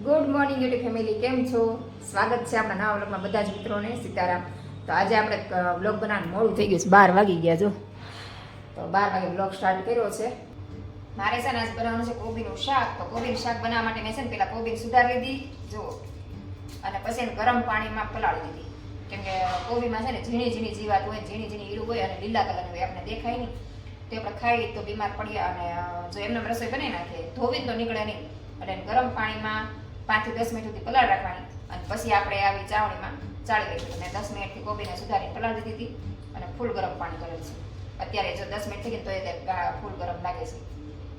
Good morning YouTube family, કેમ છો? સ્વાગત છે આપણા નવા વ્લોગમાં બધા જ મિત્રોને. સીતારામ. તો આજે આપણે વ્લોગ બનાવવાનું મોડું થઈ ગયું છે, 12 વાગી ગયા. જો તો 12 વાગે વ્લોગ સ્ટાર્ટ કર્યો છે. મારે છે ને આજ બનાવવાનું છે કોબીનું શાક. તો કોબીનું શાક બનાવવા માટે મેં છે ને પેલા કોબી સુધારી લીધી જુઓ, અને પછી એને ગરમ પાણીમાં પલાળી દીધી. કેમ કે કોબીમાં છે ને ઝીણી ઝીણી જીવાત હોય, ઝીણી ઝીણી ઈડું હોય અને લીલા કલરની હોય, આપણે દેખાય નહીં. તો આપણે ખાઈએ તો બીમાર પડ્યા. અને જો એમને રસોઈ બનાવી નાખીએ ધોવીને તો નીકળે નહીં. એટલે ગરમ પાણીમાં 5 થી 10 મિનિટ સુધી પલાળ રાખવાની. અને પછી આપણે આવી ચાવણીમાં ચાળી લઈશું. અને 10 મિનિટથી કોબીને સુધારીને પલાળી દીધી હતી અને ફૂલ ગરમ પાણી કરેલ છે. અત્યારે જો 10 મિનિટ થઈ ગઈ તો એ ફૂલ ગરમ લાગે છે.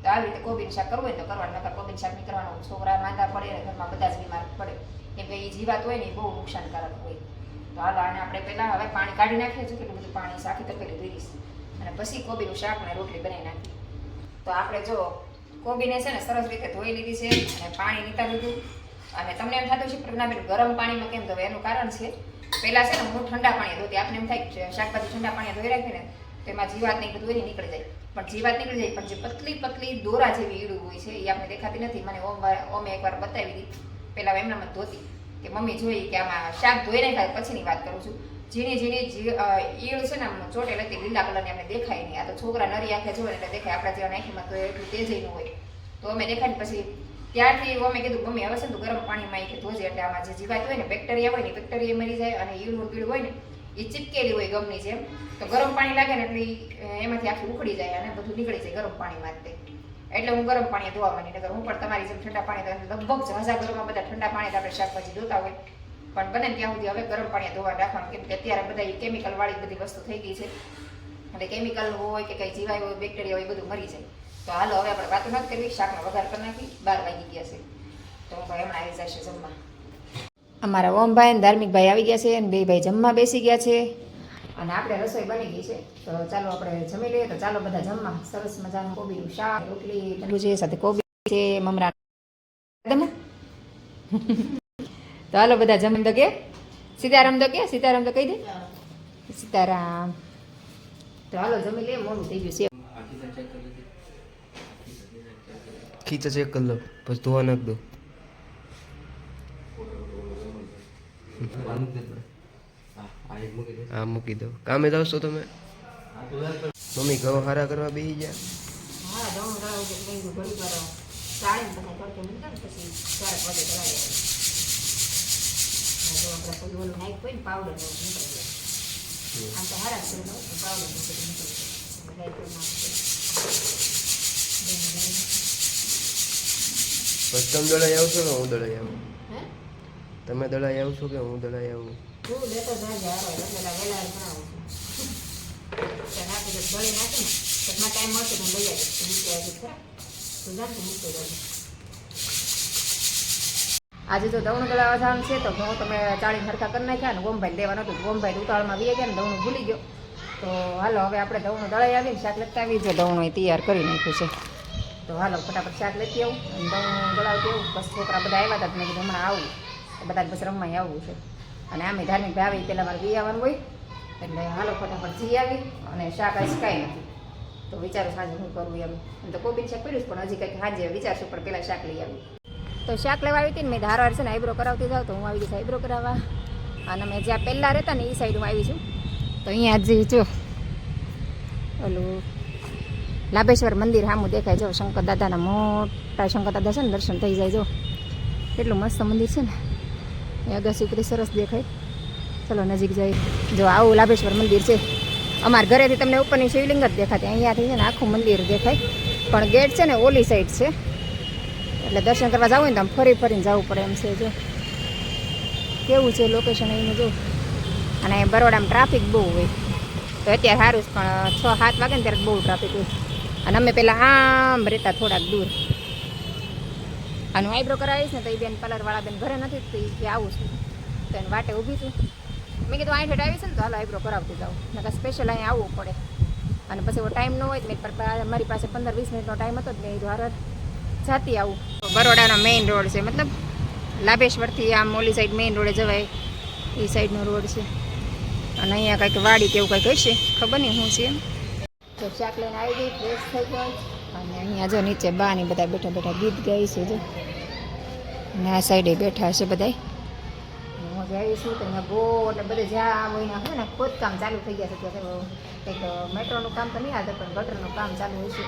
તો આવી રીતે કોબીનું શાક કરવું હોય તો કરવાનું, નકર કોબીનું શાક નહીં કરવાનું. છોકરા માંદા પડે અને ઘરમાં બધા જ બીમાર પડે, કેમ કે એ જીવાત હોય ને એ બહુ નુકસાનકારક હોય. તો હાલો આને આપણે પહેલાં હવે પાણી કાઢી નાખીએ છીએ. કેટલું બધું પાણી સાખી તપેલી ધોઈશ અને પછી કોબીનું શાક અને રોટલી બનાવી નાખીએ. તો આપણે જો કોબીને છે ને સરસ રીતે ધોઈ લીધી છે અને પાણી નીકાળી લીધું. અને તમને એમ થતું છે પ્રજ્ઞાબેન ગરમ પાણીમાં કેમ ધોવે? એનું કારણ છે, પહેલાં છે ને હું ઠંડા પાણી ધોતી. આપણે એમ થાય શાકભાજી ઠંડા પાણી ધોઈ રાખીને તો એમાં જીવાત ને બધું હોય નીકળી જાય. પણ જીવાત નીકળી જાય, પણ જે પતલી પતલી દોરા જેવી ઈડું હોય છે એ આપણે દેખાતી નથી. મને ઓમે એકવાર બતાવી હતી, પહેલાં એમનામાં જ ધોતી કે મમ્મી જોઈ કે આમાં શાક ધોઈ નાખાય. પછીની વાત કરું છું. ઝીણી ઝીણી ઈળ છે ને આમ ચોટેલ હતી, લીલા કલરની આપણે દેખાય નહીં. આ તો છોકરા નરી આંખે જોવે એટલે દેખાય, આપણા જેવા નાખીમાં તો એટલું તેજ ન હોય. તો અમે દેખાય પછી ત્યારથી અમે કીધું મમ્મી હવે છે ને ગરમ પાણીમાં એ ધોજે, એટલે આમાં જે જીવાત હોય ને બેક્ટેરિયા હોય ને બેક્ટેરિયા મરી જાય. અને ઈળું પીળું હોય ને એ ચીપકેલી હોય ગમની જેમ, તો ગરમ પાણી લાગે ને એટલે એમાંથી આખી ઉખડી જાય અને બધું નીકળી જાય ગરમ પાણીમાં. એટલે હું ગરમ પાણી ધોવા માંડી. નકર હું પણ તમારી જેમ ઠંડા પાણી, લગભગ હજાર ઘરમાં બધા ઠંડા પાણી આપણે શાકભાજી ધોતા હોય, પણ બને ત્યાં સુધી હવે ગરમ પાણી ધોવા રાખવાનું. કેમ કે અત્યારે બધા કેમિકલ વાળી બધી વસ્તુ થઈ ગઈ છે, એટલે કેમિકલ હોય કે કઈ જીવાય હોય બેક્ટેરિયા હોય બધું મરી જાય. તો હાલો હવે આપણે વાતો નથી કરવી, શાકનો વઘાર કરી નાખી. 12 વાગી ગયા છે તો હું ભાઈ હમણાં આવી જશે જમવા. અમારા ઓમભાઈ અને ધાર્મિકભાઈ આવી ગયા છે અને બે ભાઈ જમવા બેસી ગયા છે. અને આપણે રસોઈ બની ગઈ છે, તો ચાલો આપણે જમી લઈએ. તો ચાલો બધા જમવા. સરસ મજાનું કોબીનું શાક, રોટલી છે, સાથે કોબી છે, મમરા. તો હાલો બધા જમી. તો કે સીતારામ, તો કે સીતારામ તો કહી દે. સીતારામ. તો હાલો જમી લઈએ, મોડું થઈ ગયું છે. ખીચા ચેક કરી લો, પછી ધોવા નાખ દો. હા મૂકી દો. કામે જાવ છો તમે? મમ્મી ઘઉં હારા કરવા બેસી ગયા. હા ઘઉં ઘઉં ઘડી પર ચાળીને બધા તડકે મૂકતા ને પછી 4 વાગે કરાવી આવે. તો આપણે કોઈ ઓલું નાખ્યું હોય ને પાવડર નીકળી જાય. આમ તો હારા કરી દઉં તો પાવડર નીકળી જાય. બસ તમે દળાઈ આવશો કે હું દળાઈ આવું? તમે દળાઈ આવશો કે હું દળાઈ આવું? તું લેતો જાજે આવે એટલે વેલા બનાવું છું. ત્યાં નાખી દે દળી નાખી ને તો ટાઈમ મળશે તો લઈ આવીશ. મૂકી આવી ખરા તો જાતે મૂકી જાય. આજે તો દવણું દળાવવા જવાનું છે, તો ઘઉં તમે ચાળીને હરખા કરી નાખ્યા ને ગોમભાઈ લેવાનું હતું. ગોમભાઈ ઉતાળમાં વી ગયા ને દવણું ભૂલી ગયો. તો હાલો હવે આપણે દવણું દળાઈ આવીને શાક લેતા આવી. જો દવણું તૈયાર કરી નાખ્યું છે, તો હાલો ફટાફટ શાક લેતી આવું અને દવણું દળાવતી આવું. બસ છોકરા બધા આવ્યા હતા, મેં કીધું હમણાં આવું, બધા બસ રમવાય આવવું છે. અને આમે ધાર્મિક ભાઈ આવી પહેલાં મારે વી આવવાનું હોય, એટલે હાલો ફટાફટ જઈ આવી. અને શાક આજ કાંઈ નથી, તો વિચારું સાંજે શું કરવું એમ. તો કોબીનું શાક કર્યું પણ હજી કંઈક સાંજે વિચારશું, પણ પહેલાં શાક લઈ આવી. તો શાક લેવા આવી હતી ને મેં ધારવાર છે ને આઈબ્રો કરાવતી જાઉં, તો હું આવી ગઈ છું આઈબ્રો કરાવવા. અને મેં જ્યાં પહેલાં રહેતા ને એ સાઈડ હું આવી છું. તો અહીંયા જ જો ઓલું લાભેશ્વર મંદિર સામું દેખાય. જો શંકર દાદાના મોટા શંકર દાદા છે ને, દર્શન થઈ જાય. જો કેટલું મસ્ત મંદિર છે ને, એ અગાસી ઉપરી સરસ દેખાય. ચલો નજીક જાય. જો આવું લાભેશ્વર મંદિર છે. અમારા ઘરેથી તમને ઉપરની શિવલિંગ જ દેખાતી, અહીંયાથી છે ને આખું મંદિર દેખાય. પણ ગેટ છે ને ઓલી સાઈડ છે, એટલે દર્શન કરવા જવું હોય ને તો આમ ફરી ફરીને જવું પડે એમ છે. જો કેવું છે લોકેશન અહીંનું જો. અને બરોડામાં ટ્રાફિક બહુ હોય, તો અત્યારે સારું જ, પણ 6-7 વાગે ને ત્યારે બહુ ટ્રાફિક હોય. અને અમે પહેલાં આમ રહેતા થોડાક દૂર. અને હું આઈબ્રો કરાવીશ ને તો એ બેન પાર્લરવાળા બેન ઘરે નથી, તો એ આવું છું તો એને વાટે ઊભી છું. મેં કીધું અહીં આવીશ ને તો હાલો આઈબ્રો કરાવતી જાઉં, નકર સ્પેશિયલ અહીં આવવું પડે. અને પછી એવો ટાઈમ ન હોય તો મેં મારી પાસે 15-20 મિનિટનો ટાઈમ હતો જ, મેં કીધું હાર જાતી આવું. બરોડાનો મેઇન રોડ છે, મતલબ લાભેશ્વરથી આમ ઓલી સાઈડ મેઇન રોડે જવાય એ સાઈડનો રોડ છે. અને અહીંયા કંઈક વાડી કે એવું કંઈક હશે, ખબર નહીં શું છે એમ. તો શાક લઈને આવી ગઈ, ફ્રેશ થઈ ગઈ. અને અહીંયા જો નીચે બા ને બધા બેઠા બેઠા ગીત ગાય છે. જો અને આ સાઈડે બેઠા છે બધાય. હું જઈશું તો અહીંયા બહુ એટલે બધે જ્યાં હોય હોય ને ખોદકામ ચાલુ થઈ ગયા છે અત્યારે. કંઈક મેટ્રોનું કામ તો નહીં આવતું પણ ગટરનું કામ ચાલુ હોય છે.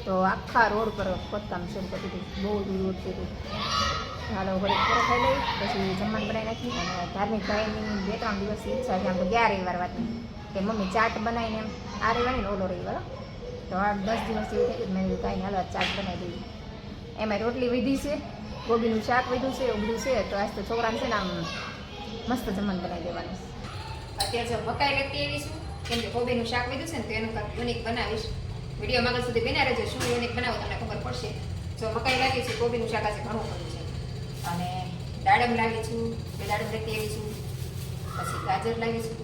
તો આખા રોડ પર ખોદકામ શરૂ કરી દીધું, બહુ દૂર હતું. હાલો ઘરે ખોરો ખાઈ લઈ પછી જમવાનું બનાવી નાખી. અને ધાર્મિક ભાઈની 2-3 દિવસની ઈચ્છા છે, આમ તો ગયા રવિવાર વાતની કે મમ્મી ચાટ બનાવીને એમ આ રવિવાર ને ઓલો રવિવાર તો આ 10 દિવસ જેવું થઈ ગયું. મેં કીધું કાંઈ હાલો ચાટ બનાવી દઈએ. એમાં રોટલી વીધી છે, ગોબીનું શાક વીધું છે, એવું બધું છે. તો આજ તો છોકરાને છે ને આમ મસ્ત જમવાનું બનાવી દેવાનું. અત્યારે જો મકાઈ લેતી આવીશું કેમ કે ગોબીનું શાક વીધું છે ને તો એનું કાંઈક યુનિક બનાવીશ. વિડીયો આગળ સુધી બના રહેજો, શું યુનિક બનાવો તમને ખબર પડશે. જો મકાઈ લાવી છે, ગોબીનું શાક આજે ઘણું બધું છે. અને દાડમ લાવી છું, 2 દાડમ લેતી આવીશું. પછી ગાજર લાવી છું,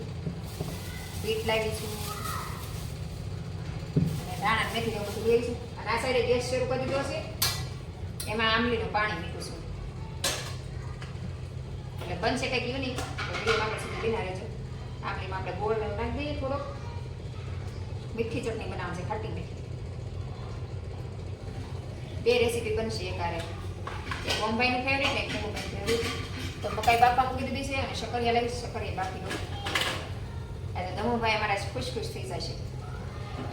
બીટ લાવી છું અને દાણા મેથી એવું બધું લઈ છું. અને આ સાઈડે ગેસ શરૂ કરી દીધો છે, એમાં આંબલીનું પાણી મીઠું છું. એટલે બનશે કંઈક યુનિક તો વિડીયો આગળ સુધી બના રહેજો. આંબલીમાં આપણે ગોળ નાખી દઈએ, થોડોક મીઠી ચટણી બનાવશે, ખાટી મીઠી. 2 રેસીપી બનશે એકારે. એક ઓમભાઈનું ફેવરેટ ને એક ધનુભાઈનું ફેવરેટ. તો મકાઈ બાપા મૂકી દીધી છે અને શક્કરિયા લાવીશ, શક્કરિયા બાકી લો. એટલે ધનુભાઈ અમારા ખુશ થઈ જશે.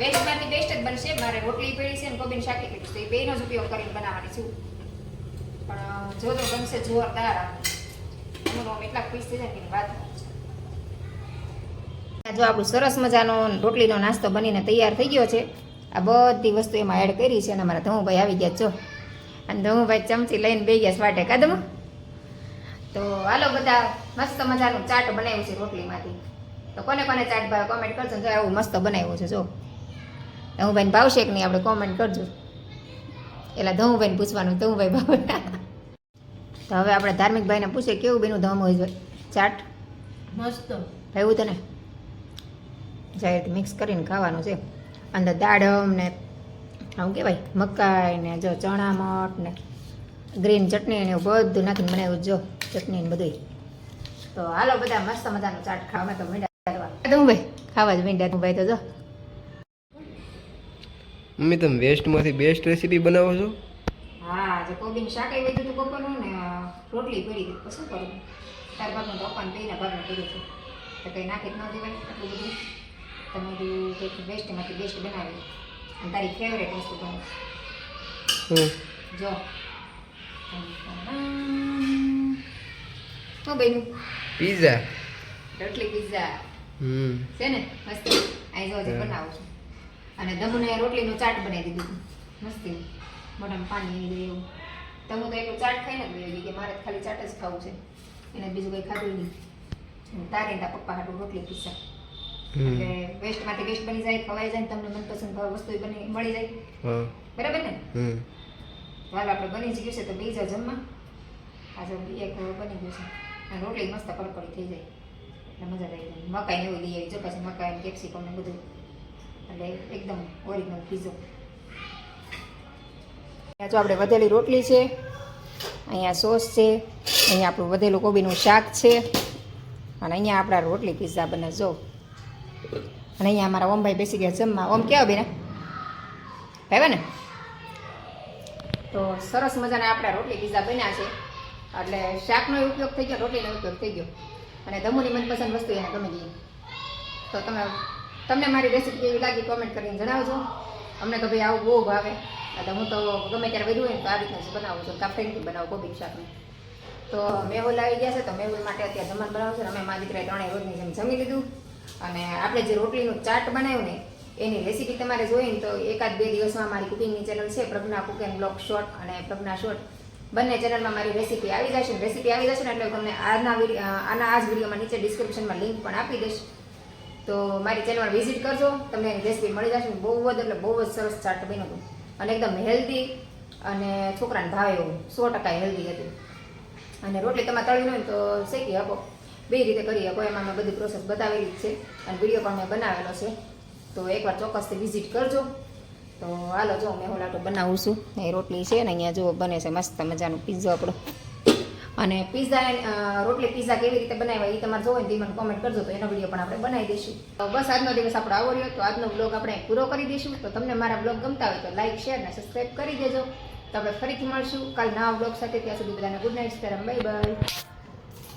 વેસ્ટમાંથી બેસ્ટ જ બનશે. મારે રોટલી પડી છે અને કોબીનું શાક પીડ્યું છે, એ બેનો જ ઉપયોગ કરીને બનાવવાની છું. પણ જો બનશે જોરદાર. આમ એટલા ખુશ થઈ જાય કે વાત. જો આપણું સરસ મજાનો રોટલીનો નાસ્તો બનીને તૈયાર થઈ ગયો છે. આ બધી વસ્તુ એમાં એડ કરી છે અને અમારા ધનુભાઈ આવી ગયા જો. અને ધનુભાઈ ચમચી લઈને બે ગયા વાટે કાદમ. તો હાલો બધા મસ્ત મજાનું ચાટ બનાવ્યું છે રોટલીમાંથી. તો કોને કોને ચાટ ભાવે કોમેન્ટ કરજો. જો આવું મસ્ત બનાવ્યું છે જો. ધનુભાઈને ભાવશે કે નહીં આપણે કોમેન્ટ કરજો. એટલે ધનુભાઈને પૂછવાનું, ધનુભાઈ ભાવે. તો હવે આપણે ધાર્મિક ભાઈને પૂછે કેવું બેનું ધનુભાઈ ચાટ મસ્ત ભાવ્યું તને? જાહેર મિક્સ કરીને ખાવાનું છે. અંદર દાડમ ને આવું કહેવાય મકાઈ ને જો ચણા મઠ ને ગ્રીન ચટણી ને એવું બધું નાખીને બનાવ્યું જો, ચટણી ને બધું. તો હાલો બધા મસ્ત મજાનું ચાટ ખાવા તો મીંડા કરવા ભાઈ ખાવા જ મીંડા ભાઈ. તો જો મમ્મી તમે વેસ્ટમાંથી બેસ્ટ રેસીપી બનાવો છો? હા, જે કોબીનું શાક આવી દીધું બપોરનું ને રોટલી પડી હતી તો શું કરું? 4 ભાગનું તો પપ્પાને 2ના ભાગનું કર્યું છે તો કંઈ નાખી જ ન દેવાય આટલું બધું. તમે કંઈક બેસ્ટમાંથી બેસ્ટ બનાવી અને તારી ફેવરેટ વસ્તુ બને જો. શું બન્યું? પીઝા. રોટલી પીઝા છે ને મસ્ત. અહીં જો બનાવું છું. અને દમુને રોટલીનું ચાટ બનાવી દીધું મસ્તી, મોઢામાં પાણી આવી ગયું એવું. દમુ તો એટલું ચાટ ખાઈને જ ગઈ કે મારે ખાલી ચાટ જ ખાવું છે, એને બીજું કંઈ ખાધું નહીં. તારે તારા પપ્પા હાટું રોટલી પીઝા. એટલે વેસ્ટમાંથી બેસ્ટ બની જાય, ખવાઈ જાય, તમને મનપસંદ વસ્તુ બની મળી જાય. બરાબર ને? હાલ આપણે બની જ ગયું છે તો બીજા જમવા. આજે એક બની ગયું છે અને રોટલી મસ્ત કડકડી થઈ જાય એટલે મજા આવી જાય. મકાઈ એવું લઈ આવી જો, પછી મકાઈ કેપ્સિકમ ને બધું એટલે એકદમ ઓરિજિનલ પીઝો. જો આપણે વધેલી રોટલી છે, અહીંયા સોસ છે, અહીંયા આપણું વધેલું કોબીનું શાક છે અને અહીંયા આપણા રોટલી પીઝા બને જો. અને અહીંયા અમારા ઓમભાઈ બેસી ગયા જમવા. ઓમ કેવા બેના ભાવે ને? તો સરસ મજાના આપણા રોટલી પીઝા બન્યા છે. એટલે શાકનો ઉપયોગ થઈ ગયો, રોટલીનો ઉપયોગ થઈ ગયો અને ધમુની મનપસંદ વસ્તુ એને ગમી ગઈ. તો તમને મારી રેસીપી કેવી લાગી કોમેન્ટ કરીને જણાવજો. અમને તો ભાઈ આવું બહુ ભાવે. એટલે હું તો ગમે ત્યારે વધુ હોય ને તો આ રીતના જ બનાવું છું. કાફરેનથી બનાવું કોબી શાકનું. તો મેહુલ આવી ગયા છે તો મેહુલ માટે અત્યારે જમવાનું બનાવું છું. અમે મારા દીકરાએ 3 રોજની જેમ જમી લીધું. અને આપણે જે રોટલીનું ચાટ બનાવ્યું ને એની રેસીપી તમારે જોઈએ ને તો 1-2 દિવસમાં મારી કુકિંગની ચેનલ છે, પ્રજ્ઞા કુક એન્ડ બ્લોગ શોર્ટ અને પ્રજ્ઞા શોર્ટ, બંને ચેનલમાં મારી રેસીપી આવી જશે. રેસીપી આવી જશે ને એટલે તમને આ જ વિડીયોમાં નીચે ડિસ્ક્રિપ્શનમાં લિંક પણ આપી દઈશ. તો મારી ચેનલમાં વિઝિટ કરજો, તમને એની રેસીપી મળી જશે. બહુ જ એટલે બહુ જ સરસ ચાટ બન્યું હતું અને એકદમ હેલ્ધી અને છોકરાને ભાવે એવું 100% હેલ્ધી હતું. અને રોટલી તમારે તળી હોય તો શેકી આપો, 2 રીતે કરી શકો. એમાં મેં બધી પ્રોસેસ બતાવેલી જ છે અને વિડીયો પણ મેં બનાવેલો છે. તો એકવાર ચોક્કસથી વિઝિટ કરજો. તો હાલો જો મેહુલ આટો બનાવું છું. એ રોટલી છે ને અહીંયા જો બને છે મસ્ત મજાનું પીઝો આપણો. અને પીઝા રોટલી પીઝા કેવી રીતે બનાવ્યા એ તમારે જોવો ને મને કોમેન્ટ કરજો તો એનો વિડીયો પણ આપણે બનાવી દઈશું. તો બસ આજનો દિવસ આપણો આવો રહ્યો. તો આજનો બ્લોગ આપણે પૂરો કરી દઈશું. તો તમને મારા બ્લોગ ગમતા હોય તો લાઈક, શેર અને સબસ્ક્રાઈબ કરી દેજો. તો આપણે ફરીથી મળશું કાલ નવા બ્લોગ સાથે. ત્યાં સુધી બધાને good night, Sitaram, bye bye.